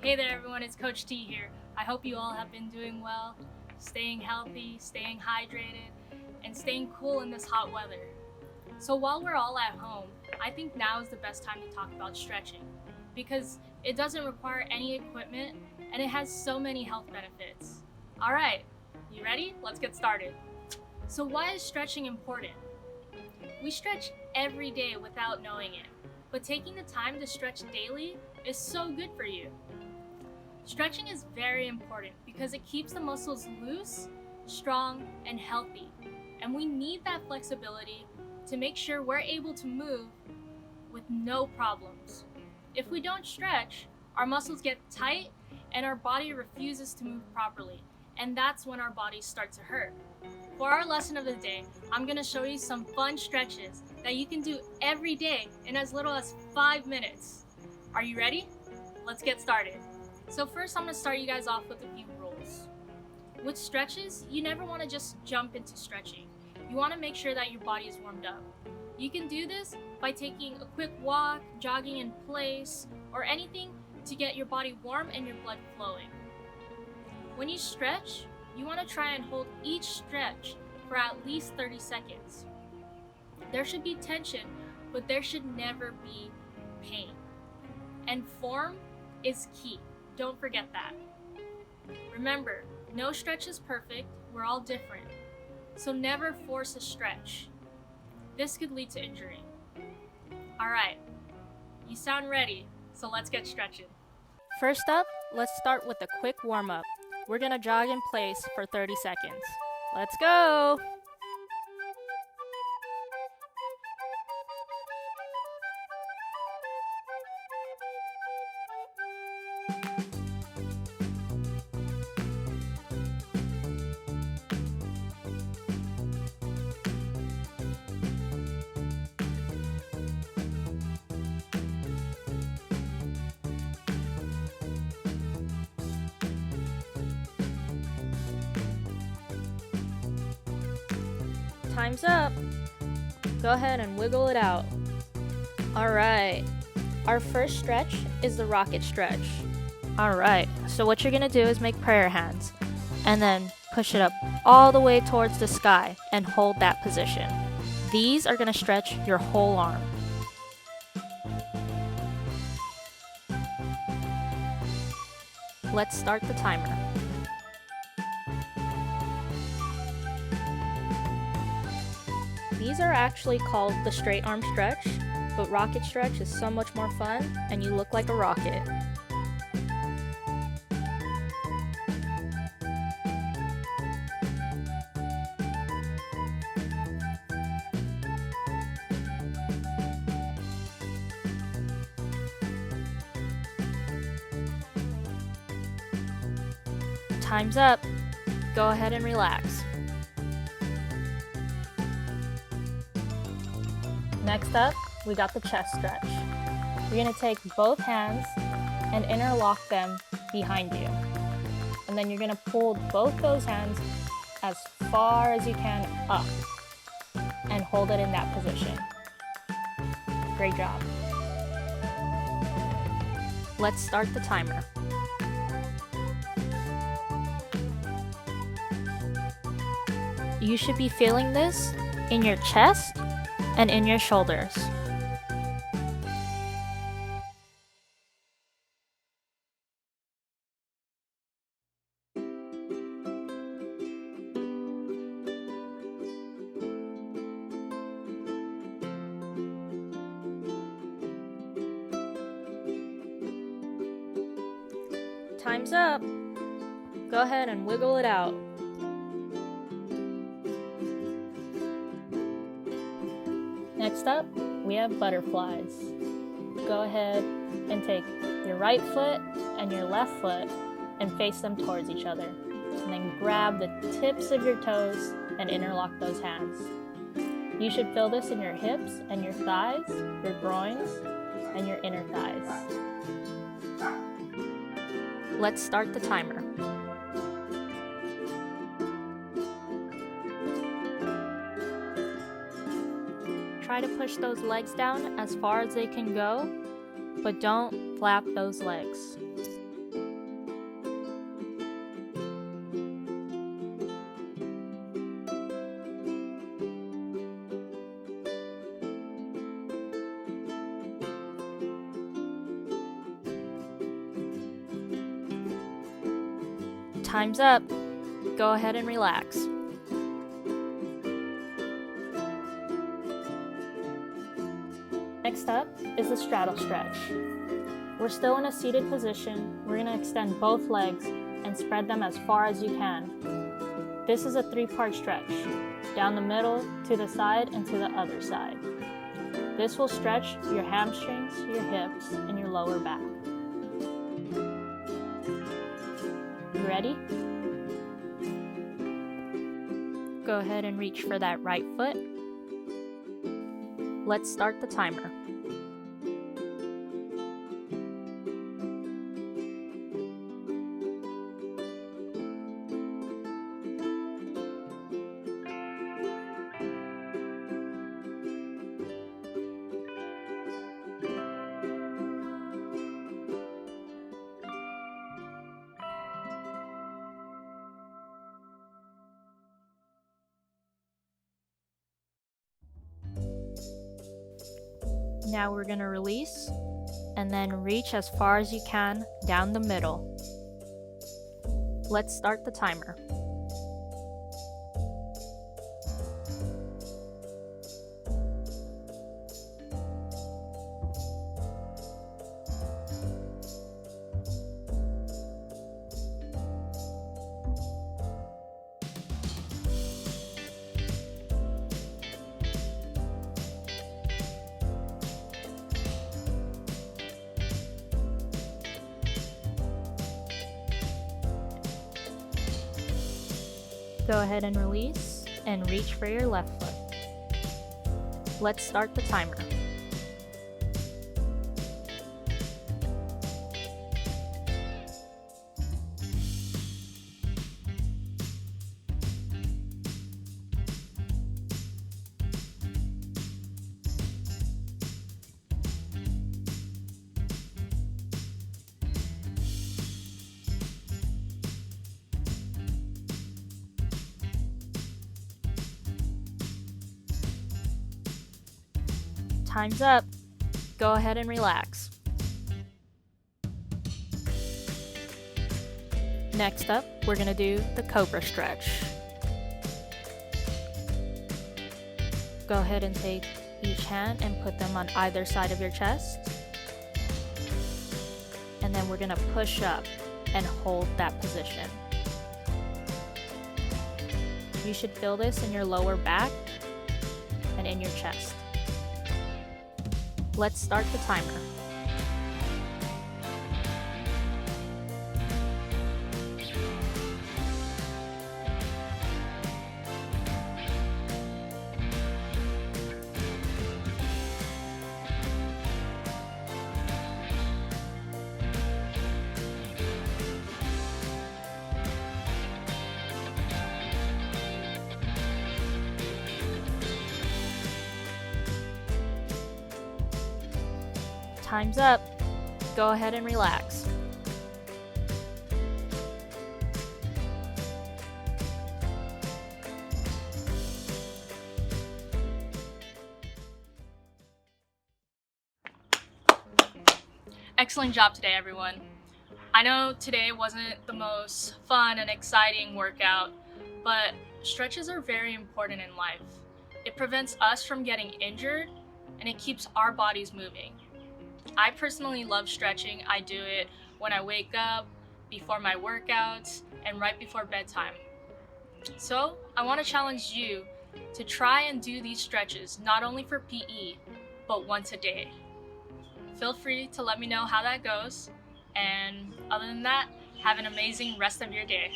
Hey there everyone, it's Coach T here. I hope you all have been doing well, staying healthy, staying hydrated, and staying cool in this hot weather. So while we're all at home, I think now is the best time to talk about stretching because it doesn't require any equipment and it has so many health benefits. Alright, you ready? Let's get started. So why is stretching important? We stretch every day without knowing it, but taking the time to stretch daily is so good for you. Stretching is very important because it keeps the muscles loose, strong, and healthy, and we need that flexibility to make sure we're able to move with no problems. If we don't stretch, our muscles get tight and our body refuses to move properly, and that's when our bodies start to hurt. For our lesson of the day, I'm going to show you some fun stretches that you can do every day in as little as 5 minutes. Are you ready? Let's get started. So first I'm going to start you guys off with a few rules. With stretches, you never want to just jump into stretching. You want to make sure that your body is warmed up. You can do this by taking a quick walk, jogging in place, or anything to get your body warm and your blood flowing. When you stretch, you want to try and hold each stretch for at least 30 seconds. There should be tension, but there should never be pain. And form is key. Don't forget that. Remember, no stretch is perfect, we're all different. So never force a stretch. This could lead to injury. Alright, you sound ready, so let's get stretching. First up, let's start with a quick warm-up. We're gonna jog in place for 30 seconds. Let's go! Time's up. Go ahead and wiggle it out. Alright, our first stretch is the rocket stretch. Alright, so what you're gonna do is make prayer hands and then push it up all the way towards the sky and hold that position. These are gonna stretch your whole arm. Let's start the timer. These are actually called the straight arm stretch, but rocket stretch is so much more fun and you look like a rocket. Time's up. Go ahead and relax. Next up, we got the chest stretch. You're gonna take both hands and interlock them behind you. And then you're gonna pull both those hands as far as you can up and hold it in that position. Great job. Let's start the timer. You should be feeling this in your chest and in your shoulders. Time's up. Go ahead and wiggle it out. Next up, we have butterflies. Go ahead and take your right foot and your left foot and face them towards each other. And then grab the tips of your toes and interlock those hands. You should feel this in your hips and your thighs, your groins, and your inner thighs. Let's start the timer. Try to push those legs down as far as they can go, but don't flap those legs. Time's up. Go ahead and relax. Next up is the straddle stretch. We're still in a seated position. We're going to extend both legs and spread them as far as you can. This is a 3-part stretch, down the middle, to the side, and to the other side. This will stretch your hamstrings, your hips, and your lower back. You ready? Go ahead and reach for that right foot. Let's start the timer. Now we're going to release and then reach as far as you can down the middle. Let's start the timer. Go ahead and release and reach for your left foot. Let's start the timer. Time's up. Go ahead and relax. Next up, we're going to do the COBRA stretch. Go ahead and take each hand and put them on either side of your chest. And then we're going to push up and hold that position. You should feel this in your lower back and in your chest. Let's start the timer. Time's up. Go ahead and relax. Excellent job today, everyone. I know today wasn't the most fun and exciting workout, but stretches are very important in life. It prevents us from getting injured, and it keeps our bodies moving. I personally love stretching. I do it when I wake up, before my workouts, and right before bedtime. So I want to challenge you to try and do these stretches, not only for PE, but once a day. Feel free to let me know how that goes. And other than that, have an amazing rest of your day.